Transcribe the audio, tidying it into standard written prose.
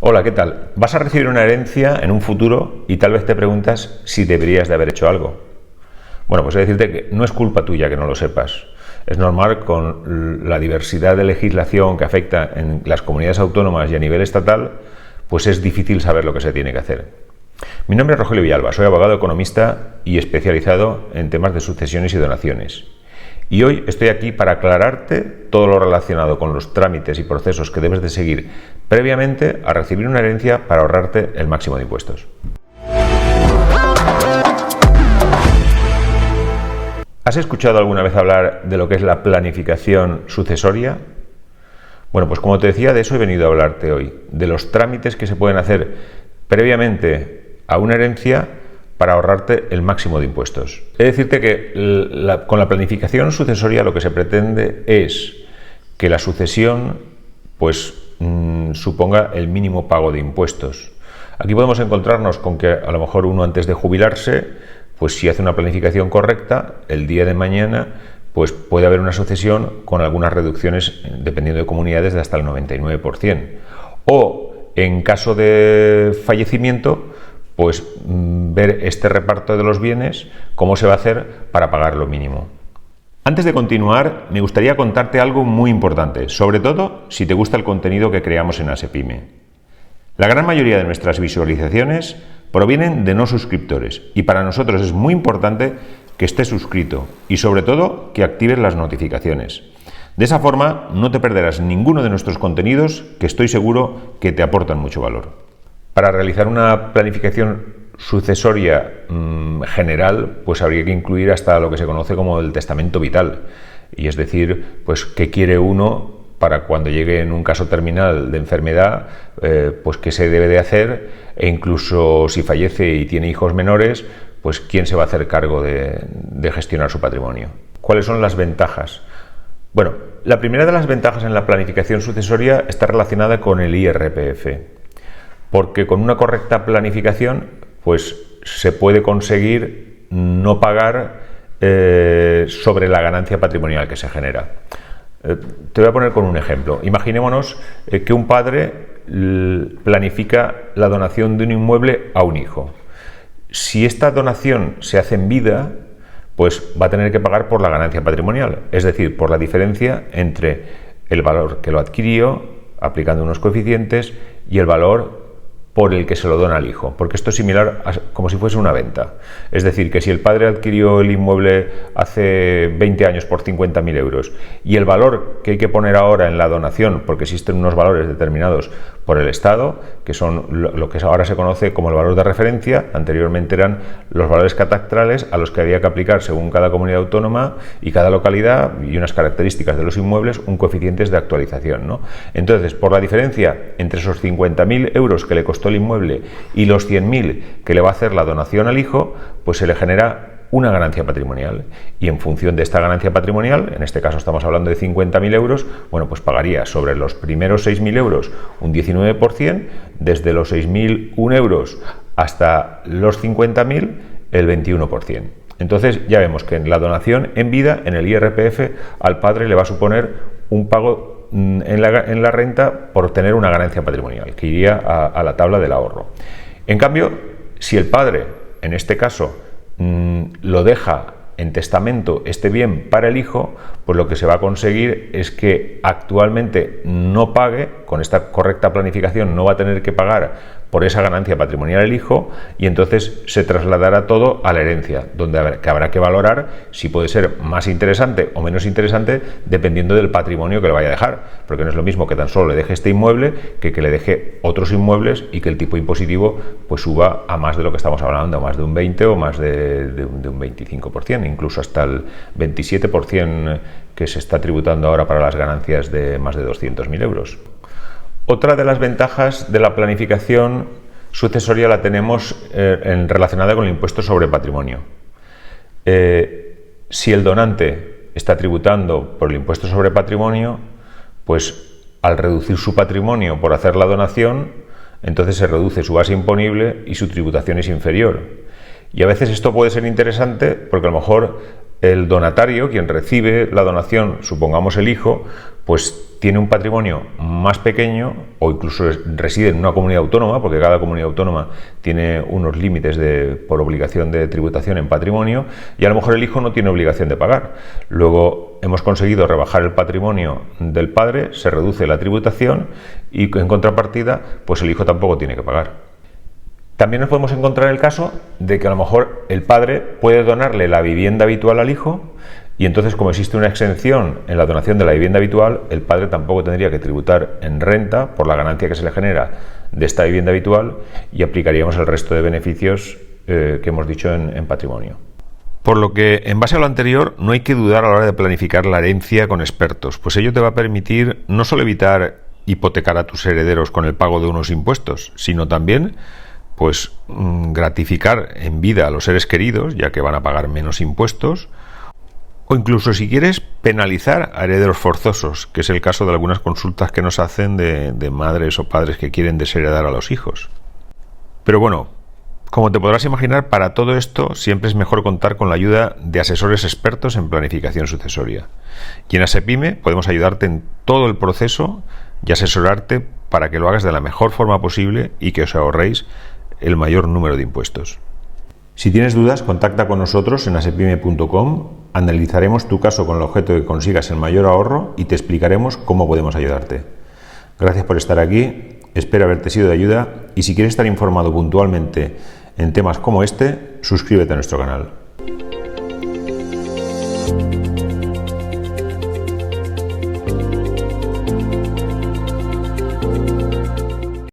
Hola, ¿qué tal? Vas a recibir una herencia en un futuro y tal vez te preguntas si deberías de haber hecho algo. Bueno, pues he de decirte que no es culpa tuya que no lo sepas. Es normal, con la diversidad de legislación que afecta en las comunidades autónomas y a nivel estatal, pues es difícil saber lo que se tiene que hacer. Mi nombre es Rogelio Villalba, soy abogado economista y especializado en temas de sucesiones y donaciones. Y hoy estoy aquí para aclararte todo lo relacionado con los trámites y procesos que debes de seguir previamente a recibir una herencia para ahorrarte el máximo de impuestos. ¿Has escuchado alguna vez hablar de lo que es la planificación sucesoria? Bueno, pues como te decía, de eso he venido a hablarte hoy, de los trámites que se pueden hacer previamente a una herencia para ahorrarte el máximo de impuestos. He de decirte que con la planificación sucesoria lo que se pretende es que la sucesión suponga el mínimo pago de impuestos. Aquí podemos encontrarnos con que a lo mejor uno, antes de jubilarse, pues si hace una planificación correcta, el día de mañana pues puede haber una sucesión con algunas reducciones, dependiendo de comunidades, de hasta el 99%. O en caso de fallecimiento, pues ver este reparto de los bienes, cómo se va a hacer para pagar lo mínimo. Antes de continuar, me gustaría contarte algo muy importante, sobre todo si te gusta el contenido que creamos en ASEPYME. La gran mayoría de nuestras visualizaciones provienen de no suscriptores y para nosotros es muy importante que estés suscrito y sobre todo que actives las notificaciones. De esa forma no te perderás ninguno de nuestros contenidos que estoy seguro que te aportan mucho valor. Para realizar una planificación sucesoria general, pues habría que incluir hasta lo que se conoce como el testamento vital, y es decir, pues qué quiere uno para cuando llegue en un caso terminal de enfermedad, pues qué se debe de hacer, e incluso si fallece y tiene hijos menores, pues quién se va a hacer cargo de gestionar su patrimonio. ¿Cuáles son las ventajas? Bueno, la primera de las ventajas en la planificación sucesoria está relacionada con el IRPF. Porque con una correcta planificación pues se puede conseguir no pagar sobre la ganancia patrimonial que se genera. Te voy a poner con un ejemplo. Imaginémonos que un padre planifica la donación de un inmueble a un hijo. Si esta donación se hace en vida, pues va a tener que pagar por la ganancia patrimonial, es decir, por la diferencia entre el valor que lo adquirió, aplicando unos coeficientes, y el valor por el que se lo dona al hijo, porque esto es similar a como si fuese una venta. Es decir, que si el padre adquirió el inmueble hace 20 años por 50.000 euros y el valor que hay que poner ahora en la donación, porque existen unos valores determinados por el Estado, que son lo que ahora se conoce como el valor de referencia, anteriormente eran los valores catastrales a los que había que aplicar según cada comunidad autónoma y cada localidad y unas características de los inmuebles, un coeficiente de actualización, ¿no? Entonces, por la diferencia entre esos 50.000 euros que le costó el inmueble y los 100.000 que le va a hacer la donación al hijo, pues se le genera una ganancia patrimonial, y en función de esta ganancia patrimonial, en este caso estamos hablando de 50.000 euros, bueno, pues pagaría sobre los primeros 6.000 euros un 19%, desde los 6.001 euros hasta los 50.000 el 21%. Entonces ya vemos que en la donación en vida, en el IRPF, al padre le va a suponer un pago en la renta por tener una ganancia patrimonial, que iría a la tabla del ahorro. En cambio, si el padre, en este caso, lo deja en testamento este bien para el hijo, pues lo que se va a conseguir es que actualmente no pague, con esta correcta planificación no va a tener que pagar por esa ganancia patrimonial el hijo, y entonces se trasladará todo a la herencia, donde habrá que valorar si puede ser más interesante o menos interesante dependiendo del patrimonio que le vaya a dejar, porque no es lo mismo que tan solo le deje este inmueble que le deje otros inmuebles y que el tipo impositivo pues suba a más de lo que estamos hablando, a más de un 20 o más de un 25%, incluso hasta el 27% que se está tributando ahora para las ganancias de más de 200.000 euros. Otra de las ventajas de la planificación sucesoria la tenemos relacionada con el impuesto sobre patrimonio. Si el donante está tributando por el impuesto sobre patrimonio, pues al reducir su patrimonio por hacer la donación, entonces se reduce su base imponible y su tributación es inferior. Y a veces esto puede ser interesante porque a lo mejor el donatario, quien recibe la donación, supongamos el hijo, pues tiene un patrimonio más pequeño o incluso reside en una comunidad autónoma, porque cada comunidad autónoma tiene unos límites por obligación de tributación en patrimonio, y a lo mejor el hijo no tiene obligación de pagar. Luego hemos conseguido rebajar el patrimonio del padre, se reduce la tributación y en contrapartida pues el hijo tampoco tiene que pagar. También nos podemos encontrar el caso de que a lo mejor el padre puede donarle la vivienda habitual al hijo y entonces, como existe una exención en la donación de la vivienda habitual, el padre tampoco tendría que tributar en renta por la ganancia que se le genera de esta vivienda habitual y aplicaríamos el resto de beneficios que hemos dicho en patrimonio. Por lo que, en base a lo anterior, no hay que dudar a la hora de planificar la herencia con expertos, pues ello te va a permitir no solo evitar hipotecar a tus herederos con el pago de unos impuestos, sino también pues gratificar en vida a los seres queridos, ya que van a pagar menos impuestos, o incluso, si quieres, penalizar a herederos forzosos, que es el caso de algunas consultas que nos hacen de madres o padres que quieren desheredar a los hijos. Pero bueno, como te podrás imaginar, para todo esto siempre es mejor contar con la ayuda de asesores expertos en planificación sucesoria. Y en ASEPYME podemos ayudarte en todo el proceso y asesorarte para que lo hagas de la mejor forma posible y que os ahorréis el mayor número de impuestos. Si tienes dudas, contacta con nosotros en asepyme.com, analizaremos tu caso con el objeto de que consigas el mayor ahorro y te explicaremos cómo podemos ayudarte. Gracias por estar aquí, espero haberte sido de ayuda y si quieres estar informado puntualmente en temas como este, suscríbete a nuestro canal.